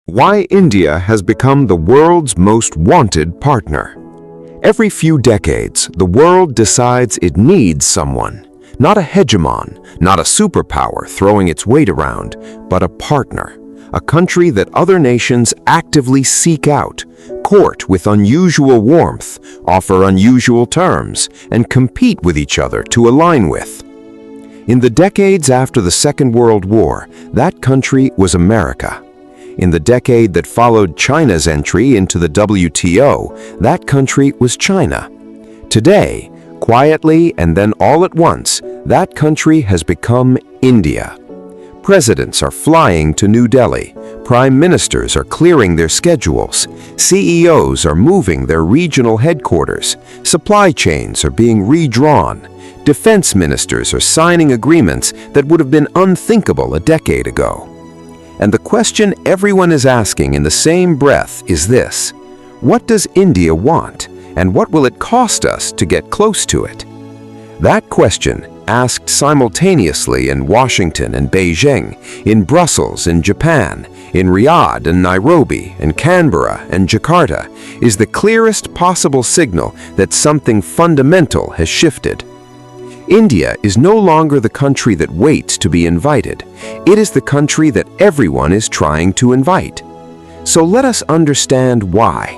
Why India has become the world's most wanted partner. Every few decades, the world decides it needs someone. Not a hegemon, not a superpower throwing its weight around, but a partner. A country that other nations actively seek out, court with unusual warmth, offer unusual terms, and compete with each other to align with. In the decades after the Second World War, that country was America. In the decade that followed China's entry into the WTO, that country was China. Today, quietly and then all at once, that country has become India. Presidents are flying to New Delhi. Prime ministers are clearing their schedules. CEOs are moving their regional headquarters. Supply chains are being redrawn. Defense ministers are signing agreements that would have been unthinkable a decade ago. And the question everyone is asking in the same breath is this: what does India want, and what will it cost us to get close to it? That question, asked simultaneously in Washington and Beijing, in Brussels and Japan, in Riyadh and Nairobi, in Canberra and Jakarta, is the clearest possible signal that something fundamental has shifted. India is no longer the country that waits to be invited. It is the country that everyone is trying to invite. So let us understand why.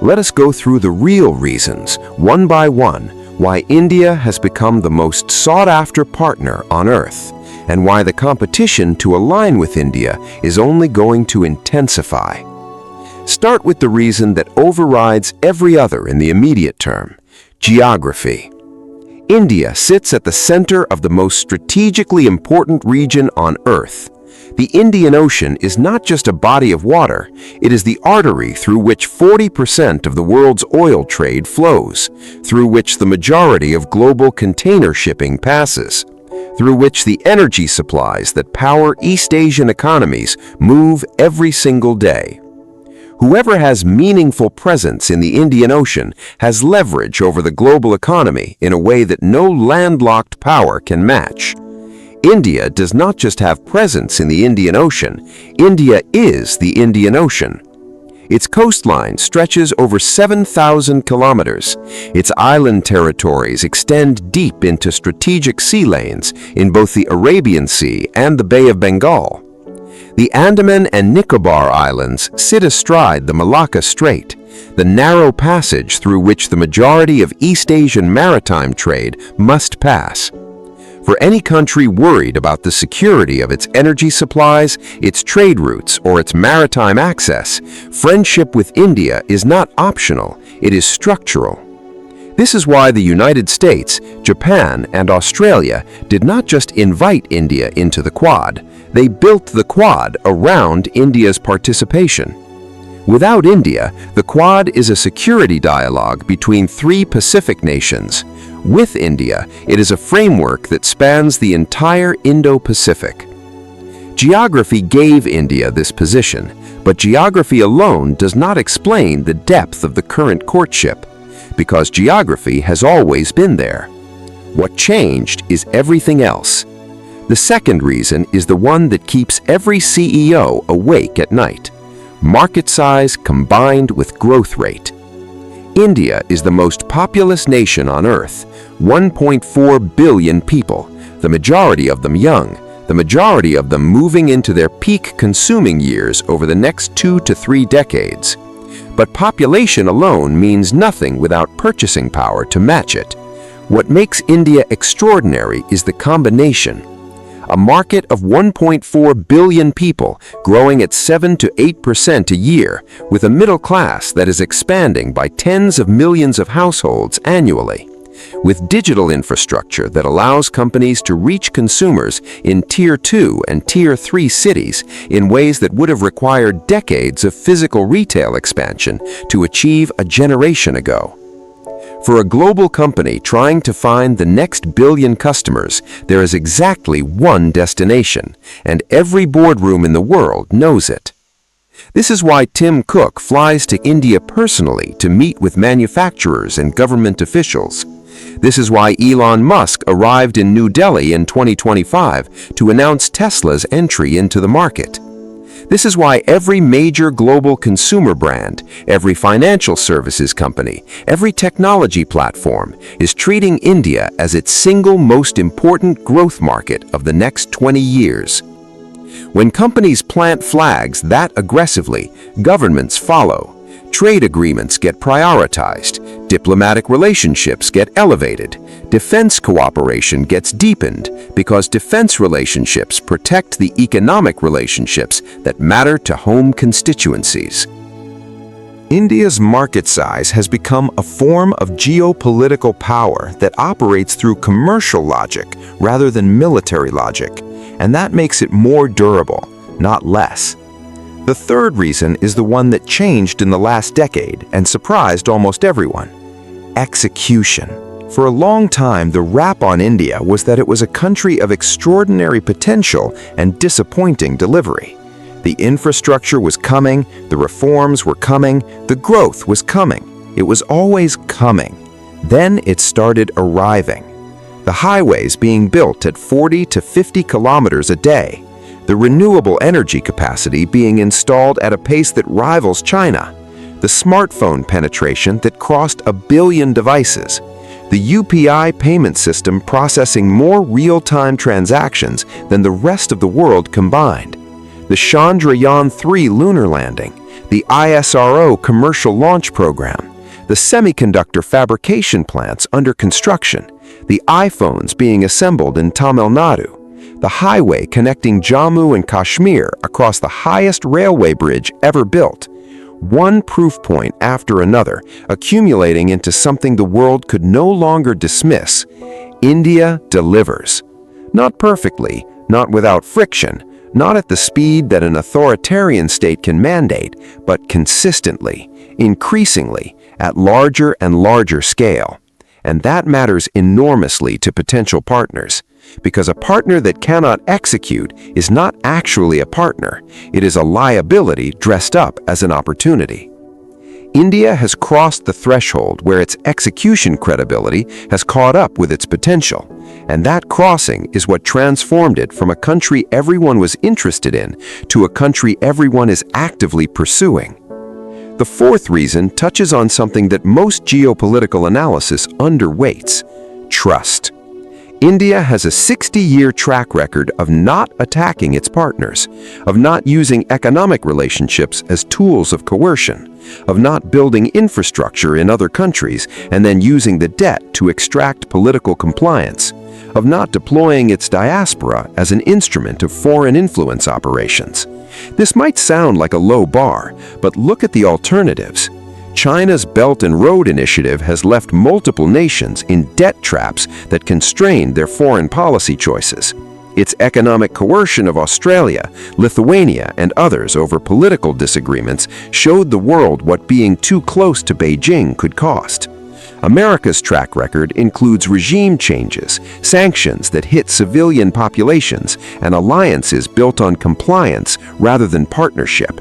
Let us go through the real reasons, one by one, why India has become the most sought-after partner on Earth, and why the competition to align with India is only going to intensify. Start with the reason that overrides every other in the immediate term: geography. India sits at the center of the most strategically important region on Earth. The Indian Ocean is not just a body of water, it is the artery through which 40% of the world's oil trade flows, through which the majority of global container shipping passes, through which the energy supplies that power East Asian economies move every single day. Whoever has meaningful presence in the Indian Ocean has leverage over the global economy in a way that no landlocked power can match. India does not just have presence in the Indian Ocean, India is the Indian Ocean. Its coastline stretches over 7,000 kilometers. Its island territories extend deep into strategic sea lanes in both the Arabian Sea and the Bay of Bengal. The Andaman and Nicobar Islands sit astride the Malacca Strait, the narrow passage through which the majority of East Asian maritime trade must pass. For any country worried about the security of its energy supplies, its trade routes, or its maritime access, friendship with India is not optional, it is structural. This is why the United States, Japan, and Australia did not just invite India into the Quad, they built the Quad around India's participation. Without India, the Quad is a security dialogue between three Pacific nations. With India, it is a framework that spans the entire Indo-Pacific. Geography gave India this position, but geography alone does not explain the depth of the current courtship, because geography has always been there. What changed is everything else. The second reason is the one that keeps every CEO awake at night: market size combined with growth rate. India is the most populous nation on Earth, 1.4 billion people, the majority of them young, the majority of them moving into their peak consuming years over the next 2 to 3 decades. But population alone means nothing without purchasing power to match it. What makes India extraordinary is the combination. A market of 1.4 billion people growing at 7 to 8% a year, with a middle class that is expanding by tens of millions of households annually. With digital infrastructure that allows companies to reach consumers in Tier 2 and Tier 3 cities in ways that would have required decades of physical retail expansion to achieve a generation ago. For a global company trying to find the next billion customers, there is exactly one destination, and every boardroom in the world knows it. This is why Tim Cook flies to India personally to meet with manufacturers and government officials. This is why Elon Musk arrived in New Delhi in 2025 to announce Tesla's entry into the market. This is why every major global consumer brand, every financial services company, every technology platform is treating India as its single most important growth market of the next 20 years. When companies plant flags that aggressively, governments follow. Trade agreements get prioritized, diplomatic relationships get elevated, defense cooperation gets deepened because defense relationships protect the economic relationships that matter to home constituencies. India's market size has become a form of geopolitical power that operates through commercial logic rather than military logic, and that makes it more durable, not less. The third reason is the one that changed in the last decade and surprised almost everyone: execution. For a long time, the rap on India was that it was a country of extraordinary potential and disappointing delivery. The infrastructure was coming, the reforms were coming, the growth was coming. It was always coming. Then it started arriving. The highways being built at 40 to 50 kilometers a day, the renewable energy capacity being installed at a pace that rivals China, the smartphone penetration that crossed 1 billion devices, the UPI payment system processing more real-time transactions than the rest of the world combined, the Chandrayaan-3 lunar landing, the ISRO commercial launch program, the semiconductor fabrication plants under construction, the iPhones being assembled in Tamil Nadu, the highway connecting Jammu and Kashmir across the highest railway bridge ever built. One proof point after another, accumulating into something the world could no longer dismiss. India delivers. Not perfectly, not without friction, not at the speed that an authoritarian state can mandate, but consistently, increasingly, at larger and larger scale. And that matters enormously to potential partners, because a partner that cannot execute is not actually a partner. It is a liability dressed up as an opportunity. India has crossed the threshold where its execution credibility has caught up with its potential, and that crossing is what transformed it from a country everyone was interested in to a country everyone is actively pursuing. The fourth reason touches on something that most geopolitical analysis underweights: trust. India has a 60-year track record of not attacking its partners, of not using economic relationships as tools of coercion, of not building infrastructure in other countries and then using the debt to extract political compliance, of not deploying its diaspora as an instrument of foreign influence operations. This might sound like a low bar, but look at the alternatives. China's Belt and Road Initiative has left multiple nations in debt traps that constrain their foreign policy choices. Its economic coercion of Australia, Lithuania, and others over political disagreements showed the world what being too close to Beijing could cost. America's track record includes regime changes, sanctions that hit civilian populations, and alliances built on compliance rather than partnership.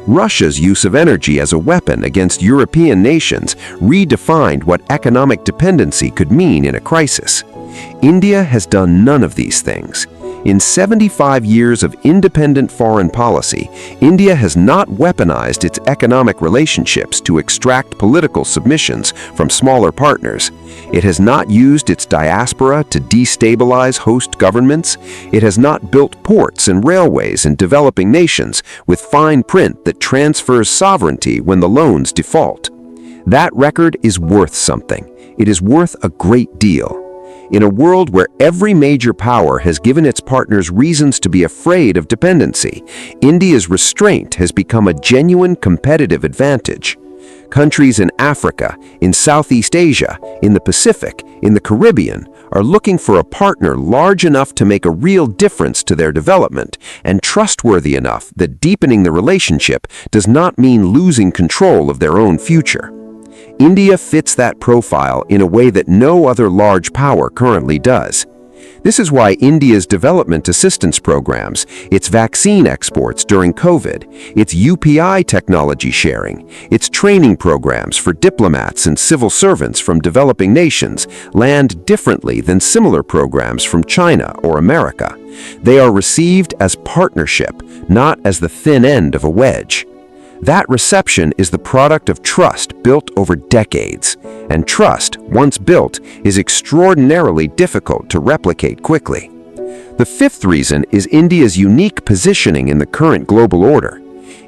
Russia's use of energy as a weapon against European nations redefined what economic dependency could mean in a crisis. India has done none of these things. In 75 years of independent foreign policy, India has not weaponized its economic relationships to extract political submissions from smaller partners. It has not used its diaspora to destabilize host governments. It has not built ports and railways in developing nations with fine print that transfers sovereignty when the loans default. That record is worth something. It is worth a great deal. In a world where every major power has given its partners reasons to be afraid of dependency, India's restraint has become a genuine competitive advantage. Countries in Africa, in Southeast Asia, in the Pacific, in the Caribbean are looking for a partner large enough to make a real difference to their development and trustworthy enough that deepening the relationship does not mean losing control of their own future. India fits that profile in a way that no other large power currently does. This is why India's development assistance programs, its vaccine exports during COVID, its UPI technology sharing, its training programs for diplomats and civil servants from developing nations land differently than similar programs from China or America. They are received as partnership, not as the thin end of a wedge. That reception is the product of trust built over decades, and trust, once built, is extraordinarily difficult to replicate quickly. The fifth reason is India's unique positioning in the current global order.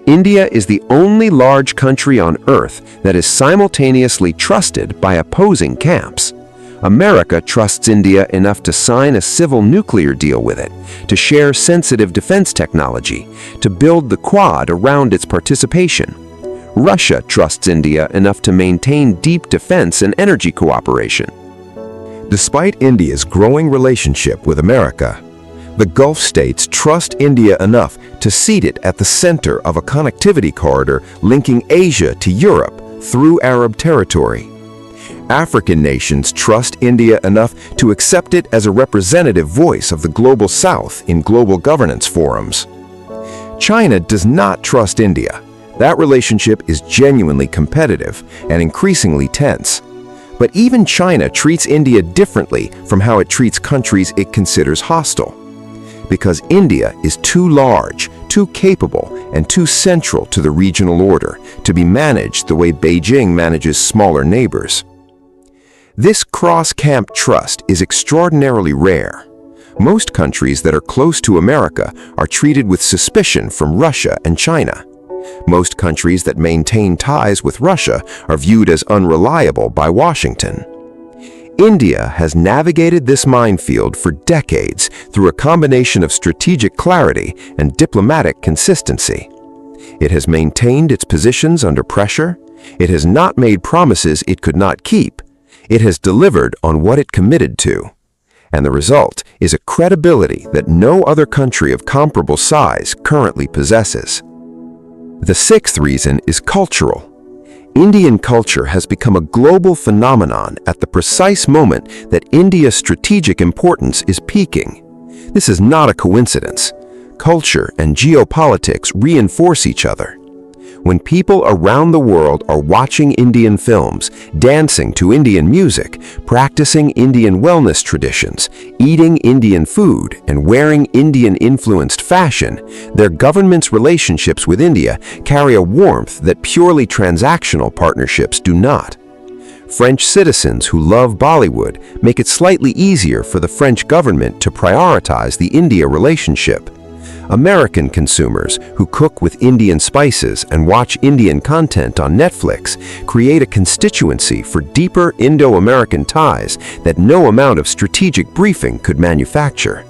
India is the only large country on Earth that is simultaneously trusted by opposing camps. America trusts India enough to sign a civil nuclear deal with it, to share sensitive defense technology, to build the Quad around its participation. Russia trusts India enough to maintain deep defense and energy cooperation. Despite India's growing relationship with America, the Gulf states trust India enough to seat it at the center of a connectivity corridor linking Asia to Europe through Arab territory. African nations trust India enough to accept it as a representative voice of the Global South in global governance forums. China does not trust India. That relationship is genuinely competitive and increasingly tense. But even China treats India differently from how it treats countries it considers hostile. Because India is too large, too capable, and too central to the regional order to be managed the way Beijing manages smaller neighbors. This cross-camp trust is extraordinarily rare. Most countries that are close to America are treated with suspicion from Russia and China. Most countries that maintain ties with Russia are viewed as unreliable by Washington. India has navigated this minefield for decades through a combination of strategic clarity and diplomatic consistency. It has maintained its positions under pressure. It has not made promises it could not keep. It has delivered on what it committed to. And the result is a credibility that no other country of comparable size currently possesses. The sixth reason is cultural. Indian culture has become a global phenomenon at the precise moment that India's strategic importance is peaking. This is not a coincidence. Culture and geopolitics reinforce each other. When people around the world are watching Indian films, dancing to Indian music, practicing Indian wellness traditions, eating Indian food, and wearing Indian-influenced fashion, their government's relationships with India carry a warmth that purely transactional partnerships do not. French citizens who love Bollywood make it slightly easier for the French government to prioritize the India relationship. American consumers who cook with Indian spices and watch Indian content on Netflix create a constituency for deeper Indo-American ties that no amount of strategic briefing could manufacture.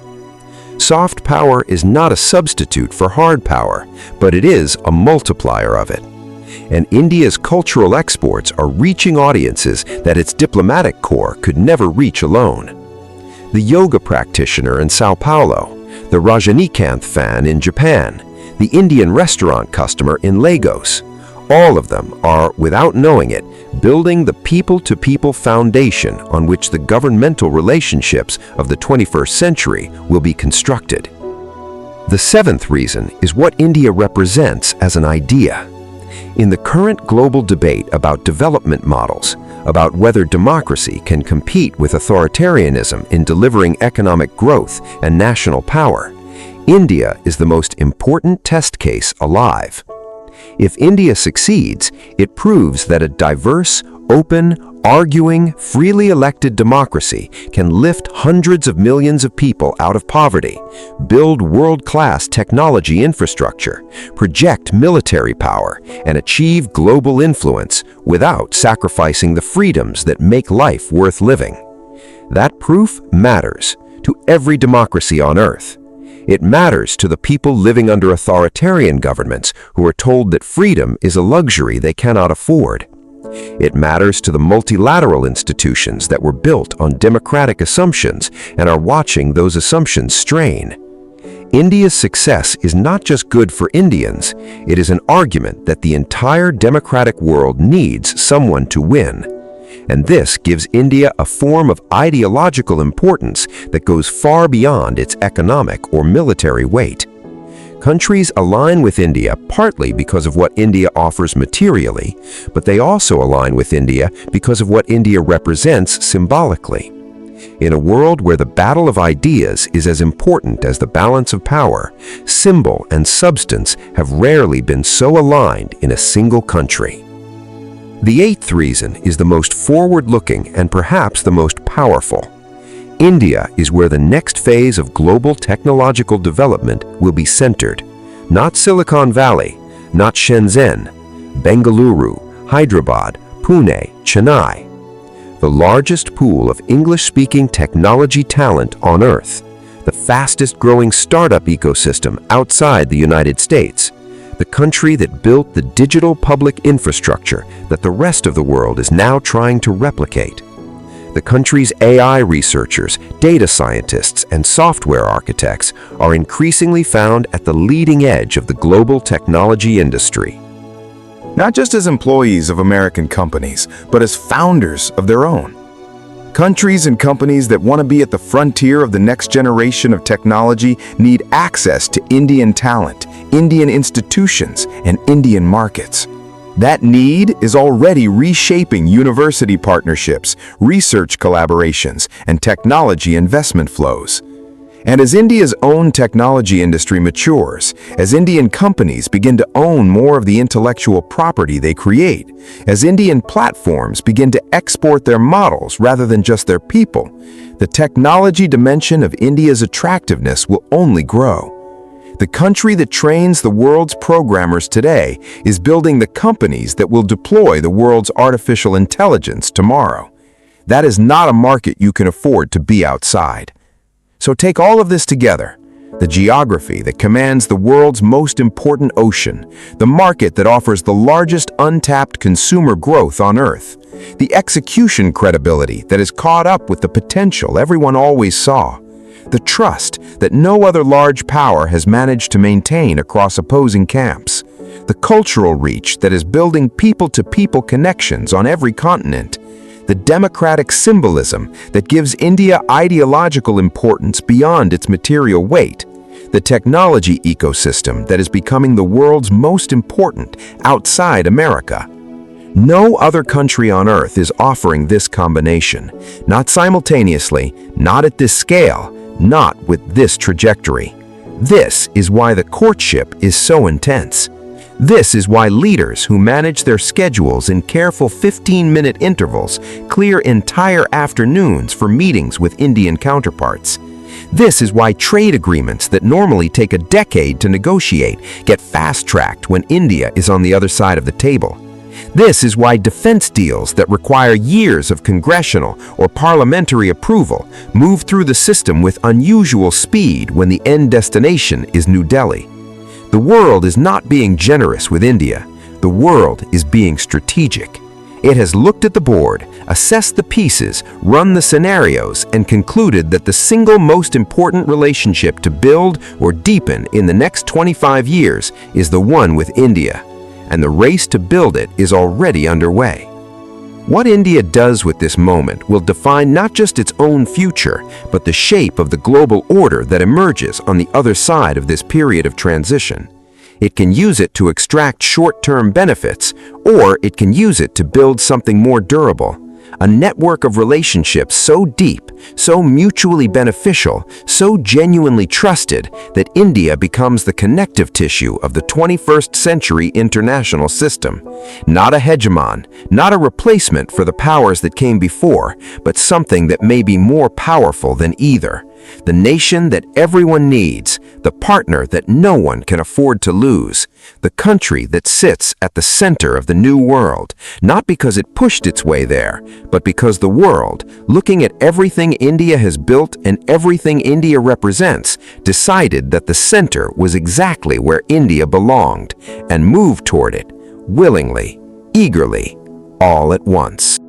Soft power is not a substitute for hard power, but it is a multiplier of it. And India's cultural exports are reaching audiences that its diplomatic corps could never reach alone. The yoga practitioner in Sao Paulo, the Rajanikanth fan in Japan, the Indian restaurant customer in Lagos. All of them are, without knowing it, building the people-to-people foundation on which the governmental relationships of the 21st century will be constructed. The seventh reason is what India represents as an idea. In the current global debate about development models, about whether democracy can compete with authoritarianism in delivering economic growth and national power, India is the most important test case alive. If India succeeds, it proves that a diverse, open, arguing, freely elected democracy can lift hundreds of millions of people out of poverty, build world-class technology infrastructure, project military power, and achieve global influence without sacrificing the freedoms that make life worth living. That proof matters to every democracy on Earth. It matters to the people living under authoritarian governments who are told that freedom is a luxury they cannot afford. It matters to the multilateral institutions that were built on democratic assumptions and are watching those assumptions strain. India's success is not just good for Indians, it is an argument that the entire democratic world needs someone to win. And this gives India a form of ideological importance that goes far beyond its economic or military weight. Countries align with India partly because of what India offers materially, but they also align with India because of what India represents symbolically. In a world where the battle of ideas is as important as the balance of power, symbol and substance have rarely been so aligned in a single country. The eighth reason is the most forward-looking and perhaps the most powerful. India is where the next phase of global technological development will be centered. Not Silicon Valley, not Shenzhen, Bengaluru, Hyderabad, Pune, Chennai. The largest pool of English-speaking technology talent on Earth, the fastest-growing startup ecosystem outside the United States, the country that built the digital public infrastructure that the rest of the world is now trying to replicate. The country's AI researchers, data scientists, and software architects are increasingly found at the leading edge of the global technology industry. Not just as employees of American companies, but as founders of their own. Countries and companies that want to be at the frontier of the next generation of technology need access to Indian talent, Indian institutions, and Indian markets. That need is already reshaping university partnerships, research collaborations, and technology investment flows. And as India's own technology industry matures, as Indian companies begin to own more of the intellectual property they create, as Indian platforms begin to export their models rather than just their people, the technology dimension of India's attractiveness will only grow. The country that trains the world's programmers today is building the companies that will deploy the world's artificial intelligence tomorrow. That is not a market you can afford to be outside. So take all of this together, the geography that commands the world's most important ocean, the market that offers the largest untapped consumer growth on Earth, the execution credibility that is caught up with the potential everyone always saw, the trust that no other large power has managed to maintain across opposing camps, the cultural reach that is building people-to-people connections on every continent, the democratic symbolism that gives India ideological importance beyond its material weight, the technology ecosystem that is becoming the world's most important outside America. No other country on Earth is offering this combination, not simultaneously, not at this scale, not with this trajectory. This is why the courtship is so intense. This is why leaders who manage their schedules in careful 15-minute intervals clear entire afternoons for meetings with Indian counterparts. This is why trade agreements that normally take a decade to negotiate get fast-tracked when India is on the other side of the table. This is why defense deals that require years of congressional or parliamentary approval move through the system with unusual speed when the end destination is New Delhi. The world is not being generous with India. The world is being strategic. It has looked at the board, assessed the pieces, run the scenarios, and concluded that the single most important relationship to build or deepen in the next 25 years is the one with India. And the race to build it is already underway. What India does with this moment will define not just its own future, but the shape of the global order that emerges on the other side of this period of transition. It can use it to extract short-term benefits, or it can use it to build something more durable. A network of relationships so deep, so mutually beneficial, so genuinely trusted that India becomes the connective tissue of the 21st century international system. Not a hegemon, not a replacement for the powers that came before, but something that may be more powerful than either. The nation that everyone needs, the partner that no one can afford to lose, the country that sits at the center of the new world, not because it pushed its way there, but because the world, looking at everything India has built and everything India represents, decided that the center was exactly where India belonged and moved toward it, willingly, eagerly, all at once.